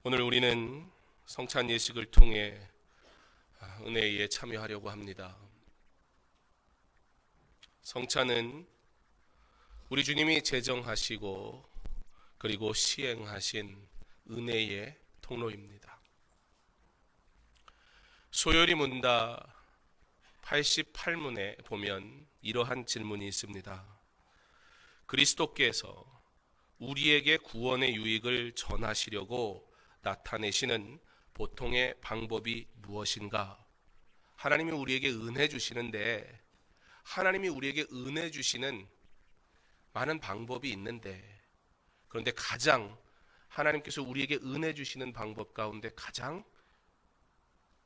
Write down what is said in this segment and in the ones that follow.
오늘 우리는 성찬 예식을 통해 은혜에 참여하려고 합니다. 성찬은 우리 주님이 제정하시고 그리고 시행하신 은혜의 통로입니다. 소요리 문답 88문에 보면 이러한 질문이 있습니다. 그리스도께서 우리에게 구원의 유익을 전하시려고 나타내시는 보통의 방법이 무엇인가? 하나님이 우리에게 은혜 주시는데, 하나님이 우리에게 은혜 주시는 많은 방법이 있는데, 그런데 가장 하나님께서 우리에게 은혜 주시는 방법 가운데 가장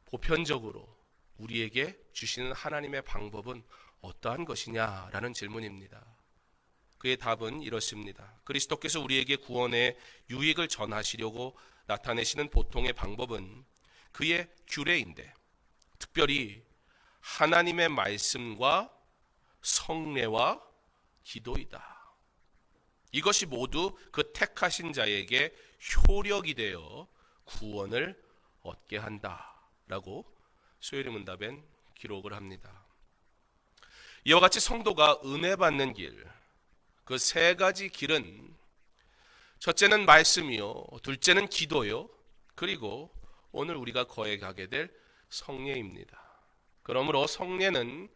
보편적으로 우리에게 주시는 하나님의 방법은 어떠한 것이냐라는 질문입니다. 그의 답은 이렇습니다. 그리스도께서 우리에게 구원의 유익을 전하시려고 나타내시는 보통의 방법은 그의 규례인데, 특별히 하나님의 말씀과 성례와 기도이다. 이것이 모두 그 택하신 자에게 효력이 되어 구원을 얻게 한다라고 소요리 문답엔 기록을 합니다. 이와 같이 성도가 은혜 받는 길, 그 세 가지 길은 첫째는 말씀이요, 둘째는 기도요, 그리고 오늘 우리가 거행하게 될 성례입니다. 그러므로 성례는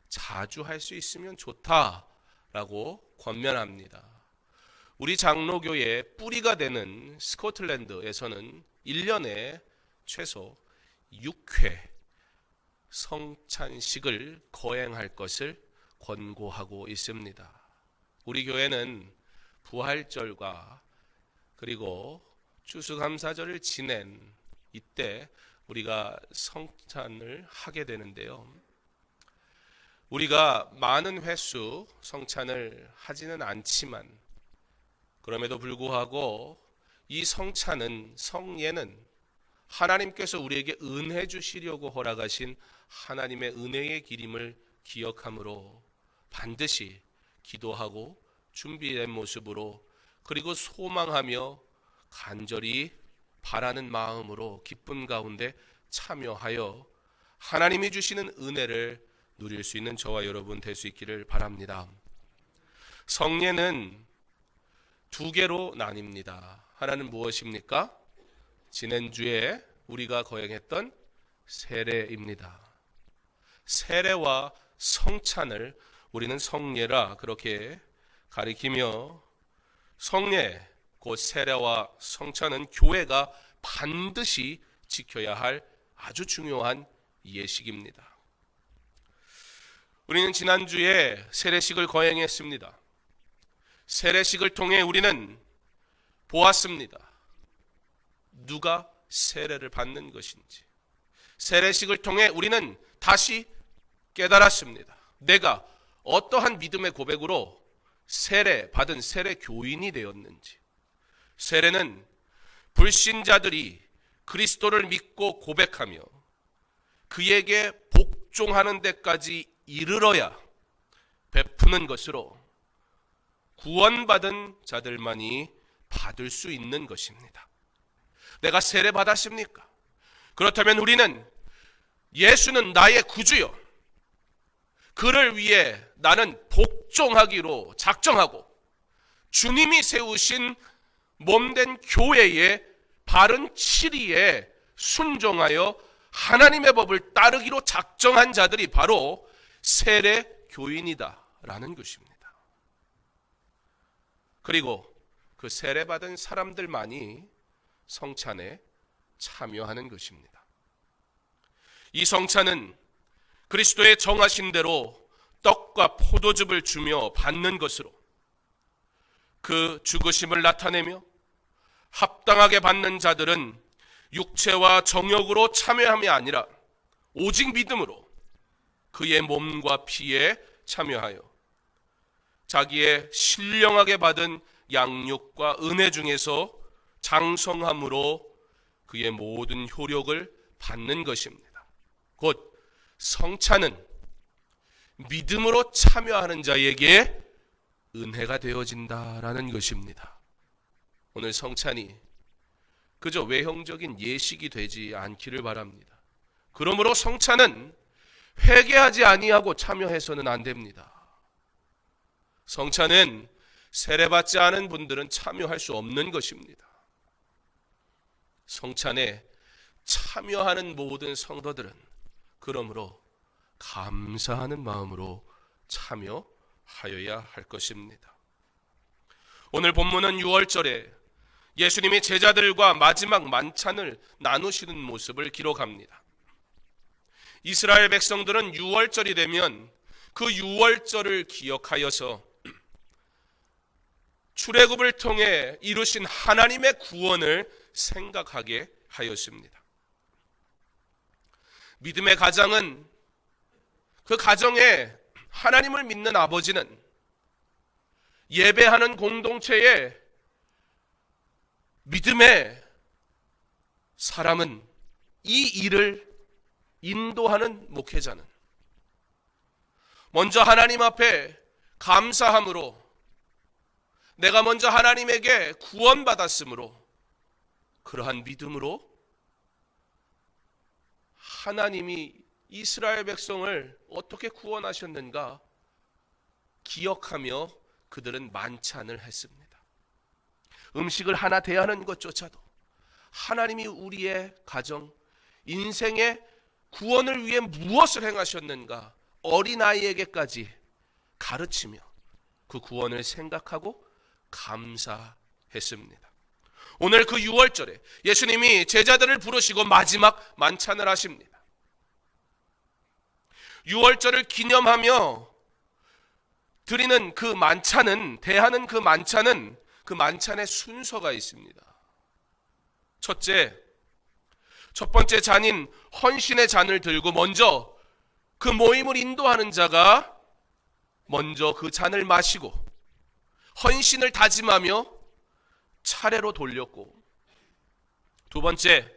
자주 할 수 있으면 좋다라고 권면합니다. 우리 장로교의 뿌리가 되는 스코틀랜드에서는 1년에 최소 6회 성찬식을 거행할 것을 권고하고 있습니다. 우리 교회는 부활절과 그리고 추수감사절을 지낸 이때 우리가 성찬을 하게 되는데요. 우리가 많은 횟수 성찬을 하지는 않지만 그럼에도 불구하고 이 성찬은, 성례는 하나님께서 우리에게 은혜 주시려고 허락하신 하나님의 은혜의 길임을 기억하므로 반드시 기도하고 준비된 모습으로, 그리고 소망하며 간절히 바라는 마음으로 기쁨 가운데 참여하여 하나님이 주시는 은혜를 누릴 수 있는 저와 여러분 될 수 있기를 바랍니다. 성례는 두 개로 나뉩니다. 하나는 무엇입니까? 지난주에 우리가 거행했던 세례입니다. 세례와 성찬을 우리는 성례라 그렇게 가리키며, 성례, 곧 세례와 성찬은 교회가 반드시 지켜야 할 아주 중요한 예식입니다. 우리는 지난주에 세례식을 거행했습니다. 세례식을 통해 우리는 보았습니다. 누가 세례를 받는 것인지. 세례식을 통해 우리는 다시 깨달았습니다. 내가 어떠한 믿음의 고백으로 세례받은 세례 교인이 되었는지. 세례는 불신자들이 그리스도를 믿고 고백하며 그에게 복종하는 데까지 이르러야 베푸는 것으로 구원받은 자들만이 받을 수 있는 것입니다. 내가 세례 받았습니까? 그렇다면 우리는 예수는 나의 구주요, 그를 위해 나는 복종하기로 작정하고 주님이 세우신 몸된 교회의 바른 치리에 순종하여 하나님의 법을 따르기로 작정한 자들이 바로 세례 교인이다라는 것입니다. 그리고 그 세례받은 사람들만이 성찬에 참여하는 것입니다. 이 성찬은 그리스도의 정하신 대로 떡과 포도즙을 주며 받는 것으로 그 죽으심을 나타내며, 합당하게 받는 자들은 육체와 정욕으로 참여함이 아니라 오직 믿음으로 그의 몸과 피에 참여하여 자기의 신령하게 받은 양육과 은혜 중에서 장성함으로 그의 모든 효력을 받는 것입니다. 곧 성찬은 믿음으로 참여하는 자에게 은혜가 되어진다라는 것입니다. 오늘 성찬이 그저 외형적인 예식이 되지 않기를 바랍니다. 그러므로 성찬은 회개하지 아니하고 참여해서는 안 됩니다. 성찬은 세례받지 않은 분들은 참여할 수 없는 것입니다. 성찬에 참여하는 모든 성도들은 그러므로 감사하는 마음으로 참여하여야 할 것입니다. 오늘 본문은 6월절에 예수님이 제자들과 마지막 만찬을 나누시는 모습을 기록합니다. 이스라엘 백성들은 6월절이 되면 그 6월절을 기억하여서 출애굽을 통해 이루신 하나님의 구원을 생각하게 하였습니다. 믿음의 가장은, 그 가정에 하나님을 믿는 아버지는 예배하는 공동체의 믿음의 사람은, 이 일을 인도하는 목회자는 먼저 하나님 앞에 감사함으로, 내가 먼저 하나님에게 구원받았으므로, 그러한 믿음으로 하나님이 이스라엘 백성을 어떻게 구원하셨는가 기억하며 그들은 만찬을 했습니다. 음식을 하나 대하는 것조차도 하나님이 우리의 가정, 인생의 구원을 위해 무엇을 행하셨는가 어린아이에게까지 가르치며 그 구원을 생각하고 감사했습니다. 오늘 그 6월절에 예수님이 제자들을 부르시고 마지막 만찬을 하십니다. 6월절을 기념하며 드리는 그 만찬은, 대하는 그 만찬은, 그 만찬의 순서가 있습니다. 첫 번째 잔인 헌신의 잔을 들고 먼저 그 모임을 인도하는 자가 먼저 그 잔을 마시고 헌신을 다짐하며 차례로 돌렸고, 두 번째,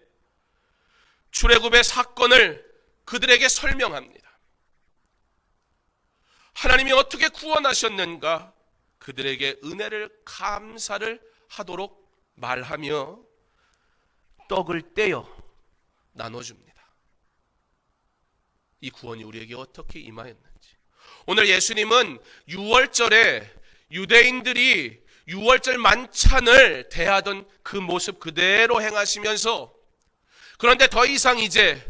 출애굽의 사건을 그들에게 설명합니다. 하나님이 어떻게 구원하셨는가 그들에게 은혜를, 감사를 하도록 말하며 떡을 떼어 나눠줍니다. 이 구원이 우리에게 어떻게 임하였는지. 오늘 예수님은 6월절에 유대인들이 6월절 만찬을 대하던 그 모습 그대로 행하시면서, 그런데 더 이상 이제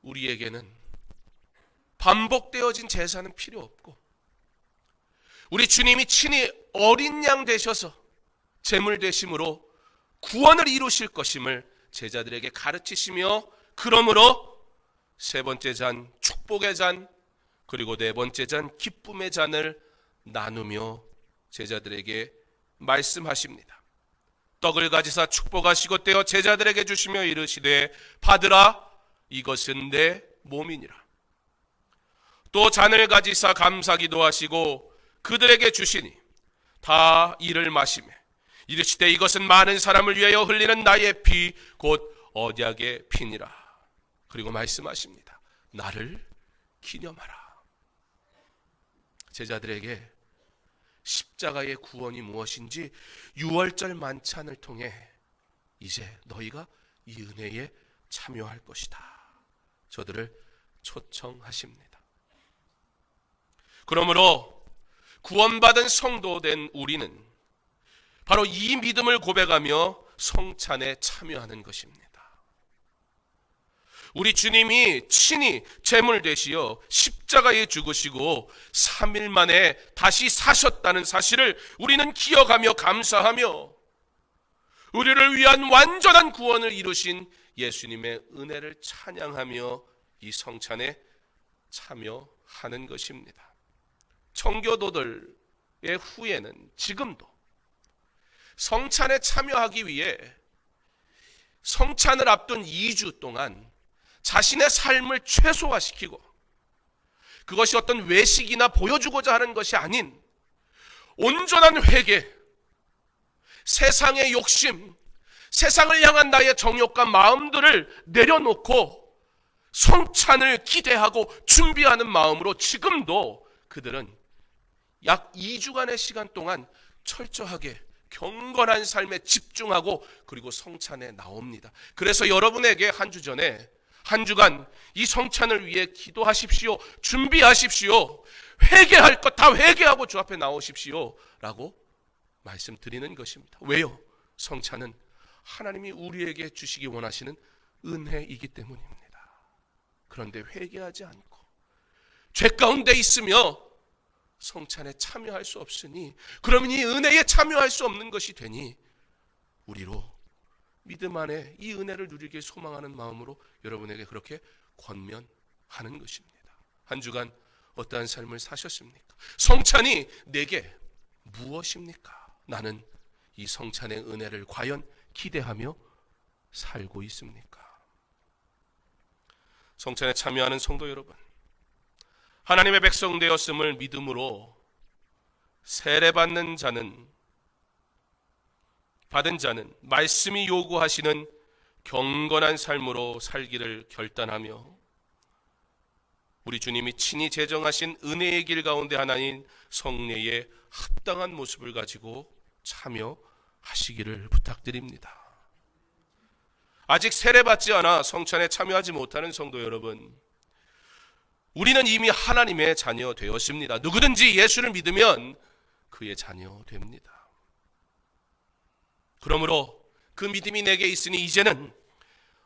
우리에게는 반복되어진 제사는 필요 없고, 우리 주님이 친히 어린 양 되셔서 제물 되심으로 구원을 이루실 것임을 제자들에게 가르치시며, 그러므로 세 번째 잔, 축복의 잔, 그리고 네 번째 잔, 기쁨의 잔을 나누며 제자들에게 말씀하십니다. 떡을 가지사 축복하시고 떼어 제자들에게 주시며 이르시되, 받으라, 이것은 내 몸이니라. 또 잔을 가지사 감사기도 하시고 그들에게 주시니 다 이를 마시매 이르시되, 이것은 많은 사람을 위하여 흘리는 나의 피 곧 언약의 피니라. 그리고 말씀하십니다. 나를 기념하라. 제자들에게 십자가의 구원이 무엇인지 6월절 만찬을 통해 이제 너희가 이 은혜에 참여할 것이다, 저들을 초청하십니다. 그러므로 구원받은 성도 된 우리는 바로 이 믿음을 고백하며 성찬에 참여하는 것입니다. 우리 주님이 친히 제물 되시어 십자가에 죽으시고 3일 만에 다시 사셨다는 사실을 우리는 기억하며 감사하며, 우리를 위한 완전한 구원을 이루신 예수님의 은혜를 찬양하며 이 성찬에 참여하는 것입니다. 청교도들의 후에는 지금도 성찬에 참여하기 위해 성찬을 앞둔 2주 동안 자신의 삶을 최소화시키고, 그것이 어떤 외식이나 보여주고자 하는 것이 아닌 온전한 회개, 세상의 욕심, 세상을 향한 나의 정욕과 마음들을 내려놓고 성찬을 기대하고 준비하는 마음으로 지금도 그들은 약 2주간의 시간 동안 철저하게 경건한 삶에 집중하고 그리고 성찬에 나옵니다. 그래서 여러분에게 한 주 전에 한 주간 이 성찬을 위해 기도하십시오. 준비하십시오. 회개할 것 다 회개하고 주 앞에 나오십시오 라고 말씀드리는 것입니다. 왜요? 성찬은 하나님이 우리에게 주시기 원하시는 은혜이기 때문입니다. 그런데 회개하지 않고 죄 가운데 있으며 성찬에 참여할 수 없으니, 그러면 이 은혜에 참여할 수 없는 것이 되니 우리로 믿음 안에 이 은혜를 누리길 소망하는 마음으로 여러분에게 그렇게 권면하는 것입니다. 한 주간 어떠한 삶을 사셨습니까? 성찬이 내게 무엇입니까? 나는 이 성찬의 은혜를 과연 기대하며 살고 있습니까? 성찬에 참여하는 성도 여러분, 하나님의 백성 되었음을 믿음으로 세례받는 자는, 받은 자는 말씀이 요구하시는 경건한 삶으로 살기를 결단하며 우리 주님이 친히 제정하신 은혜의 길 가운데 하나인 성례에 합당한 모습을 가지고 참여하시기를 부탁드립니다. 아직 세례받지 않아 성찬에 참여하지 못하는 성도 여러분, 우리는 이미 하나님의 자녀 되었습니다. 누구든지 예수를 믿으면 그의 자녀 됩니다. 그러므로 그 믿음이 내게 있으니 이제는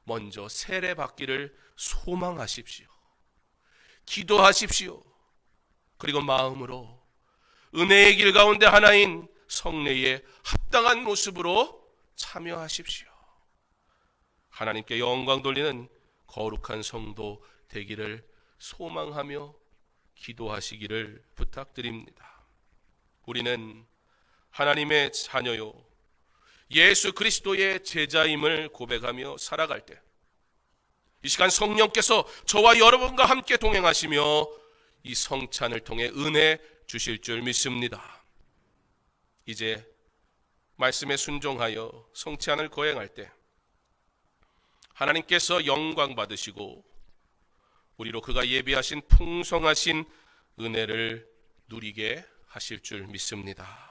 먼저 세례받기를 소망하십시오. 기도하십시오. 그리고 마음으로 은혜의 길 가운데 하나인 성례에 합당한 모습으로 참여하십시오. 하나님께 영광 돌리는 거룩한 성도 되기를 소망하며 기도하시기를 부탁드립니다. 우리는 하나님의 자녀요 예수 그리스도의 제자임을 고백하며 살아갈 때 이 시간 성령께서 저와 여러분과 함께 동행하시며 이 성찬을 통해 은혜 주실 줄 믿습니다. 이제 말씀에 순종하여 성찬을 거행할 때 하나님께서 영광 받으시고 우리로 그가 예비하신 풍성하신 은혜를 누리게 하실 줄 믿습니다.